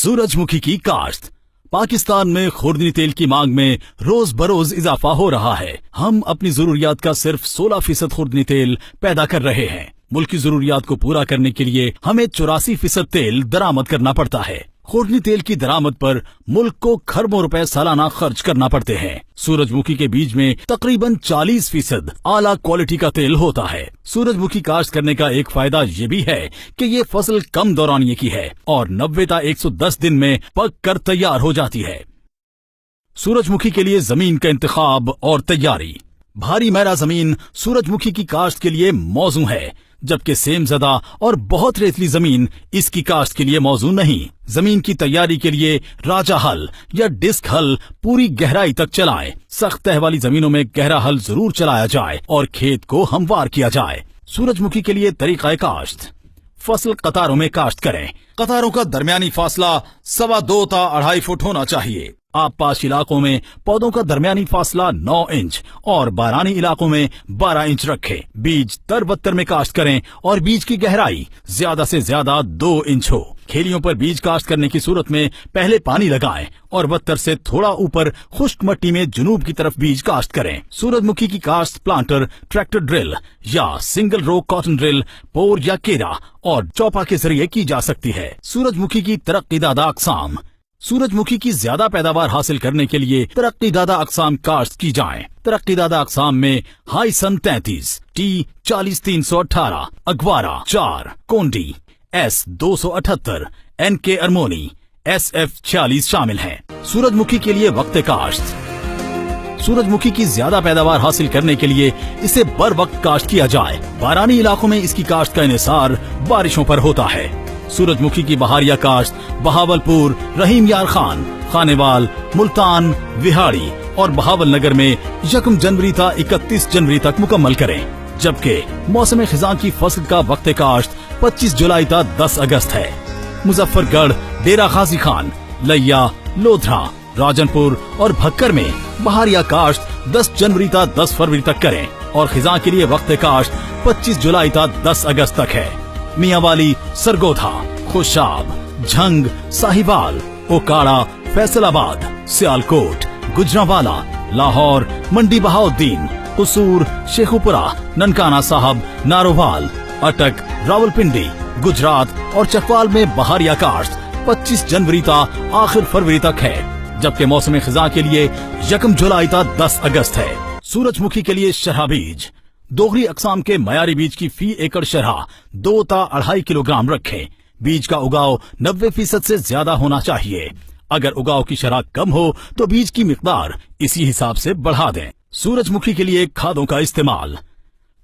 सूरजमुखी की काश्त। पाकिस्तान में खुर्दनी तेल की मांग में रोज बरोज इजाफा हो रहा है। हम अपनी जरूरियात का सिर्फ 16% खुर्दनी तेल पैदा कर रहे हैं। मुल्क की जरूरियात को पूरा करने के लिए हमें 84% तेल दरामद करना पड़ता है। खुर्दनी तेल की दरामद पर मुल्क को खरबों रुपए सालाना खर्च करना पड़ते हैं। सूरजमुखी के बीज में तकरीबन 40% आला क्वालिटी का तेल होता है। सूरजमुखी काश्त करने का एक फायदा ये भी है कि ये फसल कम दौरानिये की है और 90 ta 110 दिन में पक कर तैयार हो जाती है। सूरजमुखी के लिए जमीन का इंतखाब और तैयारी। भारी मैला जमीन सूरजमुखी की काश्त के लिए मौजू है, जबकि सेमजदा और बहुत रेतली जमीन इसकी काश्त के लिए मौजू नहीं। जमीन की तैयारी के लिए राजा हल या डिस्क हल पूरी गहराई तक चलाएं। सख्त तह वाली जमीनों में गहरा हल जरूर चलाया जाए और खेत को हमवार किया जाए। सूरजमुखी के लिए तरीका काश्त। फसल कतारों में काश्त करें। कतारों का दरमियानी फासला 2.25 ta 2.5 फुट होना चाहिए। आप पास इलाकों में पौधों का दरमियानी फासला 9 इंच और बारानी इलाकों में 12 इंच रखें। बीज तर-बत्तर में काश्त करें और बीज की गहराई ज्यादा से ज्यादा 2 इंच हो। खेलियों पर बीज काश्त करने की सूरत में पहले पानी लगाएं और बत्तर से थोड़ा ऊपर खुश्क मट्टी में जुनूब की तरफ बीज काश्त करें। सूरजमुखी की काश्त प्लांटर, ट्रैक्टर ड्रिल या सिंगल रो कॉटन ड्रिल, पोर या केरा और चौपा के जरिए की जा सकती है। सूरजमुखी की तरक्कीदादा अक़साम। सूरजमुखी की ज्यादा पैदावार हासिल करने के लिए तरक्कीदादा अक़साम काश्त की जाएं। तरक्कीदादा अक़साम में हाई सन 33, टी 40-318, अगवारा 4, कोंडी S 278, NK अरमोनी SF 46 शामिल हैं। सूरजमुखी के लिए वक्त काश्त। सूरजमुखी की ज्यादा पैदावार हासिल करने के लिए इसे बर वक्त काश्त किया जाए। बारानी इलाकों में इसकी काश्त का इन्हिसार बारिशों पर होता है। सूरजमुखी की बहारिया काश्त बहावलपुर, रहीम यार खान, खानेवाल, मुल्तान, विहाड़ी और बहावल नगर में 1 जनवरी ta 31 जनवरी तक मुकम्मल करें, जबकि मौसम खिजां की फसल का वक्त काश्त 25 जुलाई ta 10 अगस्त है। मुजफ्फरगढ़, डेरा गाजी खान, लैया, लोधरा, राजनपुर और भक्कर में बहारिया काश्त 10 जनवरी ta 10 फरवरी तक करें और खिजां के लिए वक्त काश्त 25 जुलाई ta 10 अगस्त तक है। मियांवाली, सरगोधा, खुशाब, झंग, साहिवाल, ओकाड़ा, फैसलाबाद, सियालकोट, गुजरांवाला, लाहौर, मंडी बहाउद्दीन, कसूर, शेखुपुरा, ननकाना साहब, नारोवाल, अटक, रावलपिंडी, गुजरात और चकवाल में बहारिया काश्त 25 जनवरी ta आखिर फरवरी तक है, जबकि मौसम खिजां के लिए 1 जुलाई ta 10 अगस्त है। सूरजमुखी के लिए शरहा बीज। दोहरी अक़साम के मयारी बीज की फी एकड़ शरहा 2 ta 2.5 किलोग्राम रखें। बीज का उगाव 90% से ज्यादा होना चाहिए। अगर उगाव की शरह कम हो तो बीज की मिकदार इसी हिसाब से बढ़ा दें। सूरजमुखी के लिए खादों का इस्तेमाल।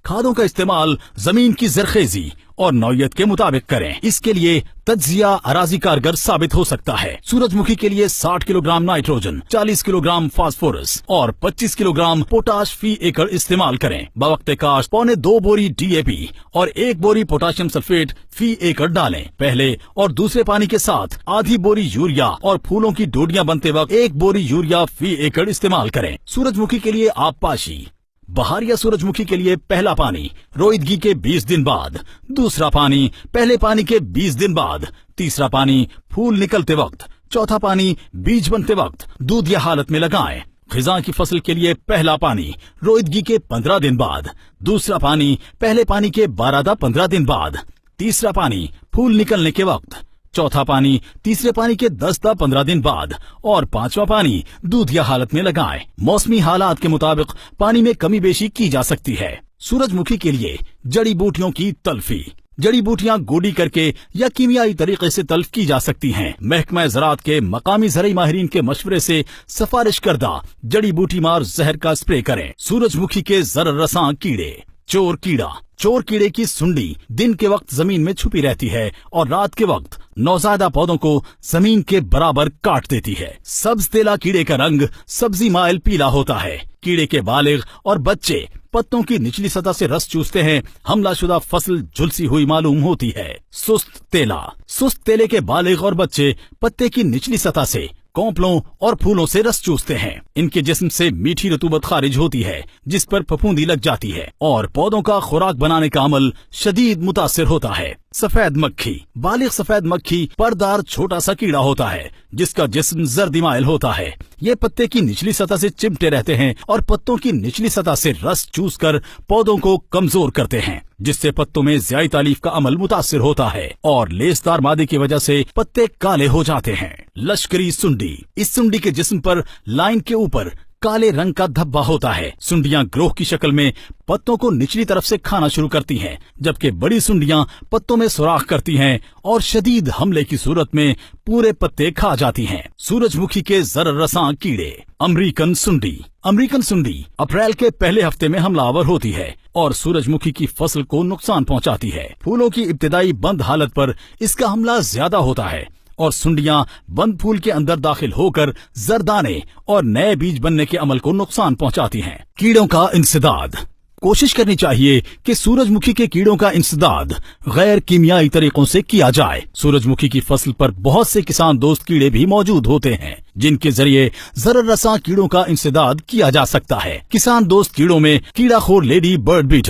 खादों का इस्तेमाल जमीन की जरखेजी और नौयत के मुताबिक करें। इसके लिए तज्जिया अराजी कारगर साबित हो सकता है। सूरजमुखी के लिए 60 किलोग्राम नाइट्रोजन, 40 किलोग्राम फास्फोरस और 25 किलोग्राम पोटाश फी एकड़ इस्तेमाल करें। बवक्त काश्त 1.25 बोरी DAP और 1 बोरी पोटाशियम सल्फेट फी एकड़ डालें। पहले और दूसरे पानी के साथ आधी बोरी यूरिया और फूलों की डोडियां बनते वक्त 1 बोरी यूरिया फी एकड़ इस्तेमाल करें। सूरजमुखी के लिए आबपाशी। बहारिया सूरजमुखी के लिए पहला पानी रोईदगी के 20 दिन बाद, दूसरा पानी पहले पानी के 20 दिन बाद, तीसरा पानी फूल निकलते वक्त, चौथा पानी बीज बनते वक्त दूधिया हालत में लगाएं। खिजां की फसल के लिए पहला पानी रोईदगी के 15 दिन बाद, दूसरा पानी पहले पानी के 12 ta 15 दिन बाद, तीसरा पानी फूल निकलने के वक्त, चौथा पानी तीसरे पानी के 10 ta 15 दिन बाद और 5वां पानी दूधिया हालत में लगाएं। मौसमी हालात के मुताबिक पानी में कमी बेशी की जा सकती है। सूरजमुखी के लिए जड़ी बूटियों की तल्फी। जड़ी बूटियां गोडी करके या कीमियाई तरीके से तल्फ की जा सकती हैं। महकमा ज़राअत के मकामी ज़राई माहिरीन के मशवरे से सिफारिश करदा जड़ी बूटी मार जहर का स्प्रे करें। सूरजमुखी के ज़र रसां कीड़े। चोर कीड़ा। चोर कीड़े की सुंडी दिन के वक्त जमीन में छुपी रहती है और रात के वक्त नौज़ायदा पौधों को जमीन के बराबर काट देती है। सब्ज तेला कीड़े का रंग सब्जी माइल पीला होता है। कीड़े के बालिग और बच्चे पत्तों की निचली सतह से रस चूसते हैं। हमलाशुदा फसल झुलसी हुई मालूम होती है। सुस्त तेला। सुस्त तेले के बालिग और बच्चे पत्ते की निचली सतह से कौंपलों और फूलों से रस चूसते हैं। इनके जिस्म से मीठी रतूबत खारिज होती है, जिस पर फफूंदी लग जाती है और पौधों का खुराक बनाने का अमल शदीद मुतासिर होता है। सफेद मक्खी। बालिग सफेद मक्खी परदार छोटा सा कीड़ा होता है जिसका जिस्म जर्दी माइल होता है। ये पत्ते की निचली सतह से चिमटे रहते हैं और पत्तों की निचली सतह से रस चूसकर पौधों को कमजोर करते हैं, जिससे पत्तों में ज़्यादा तालीफ का अमल मुतासिर होता है और लेसदार मादे की वजह से पत्ते काले हो जाते हैं। लश्करी सुंडी। इस सुंडी के जिस्म पर लाइन के ऊपर काले रंग का धब्बा होता है। सुंडियां ग्रोह की शक्ल में पत्तों को निचली तरफ से खाना शुरू करती हैं, जबकि बड़ी सुंडियां पत्तों में सुराख करती हैं और शदीद हमले की सूरत में पूरे पत्ते खा जाती हैं। सूरजमुखी के जररसां कीड़े। अमेरिकन सुंडी। अमेरिकन सुंडी अप्रैल के पहले हफ्ते में हमलावर होती है और सूरजमुखी की फसल को नुकसान पहुंचाती है। फूलों की इब्तिदाई बंद हालत पर इसका हमला ज्यादा होता है और सुंडियां बंद फूल के अंदर दाखिल होकर जरदाने और नए बीज बनने के अमल को नुकसान पहुंचाती हैं। कीड़ों का इंसदाद। कोशिश करनी चाहिए कि सूरजमुखी के कीड़ों का इंसदाद गैर कीमियाई तरीकों से किया जाए। सूरजमुखी की फसल पर बहुत से किसान दोस्त कीड़े भी मौजूद होते हैं जिनके जरिए जररसां कीड़ों का इंसदाद किया जा सकता है। किसान दोस्त कीड़ों में कीड़ाखोर लेडी बर्ड बीटर,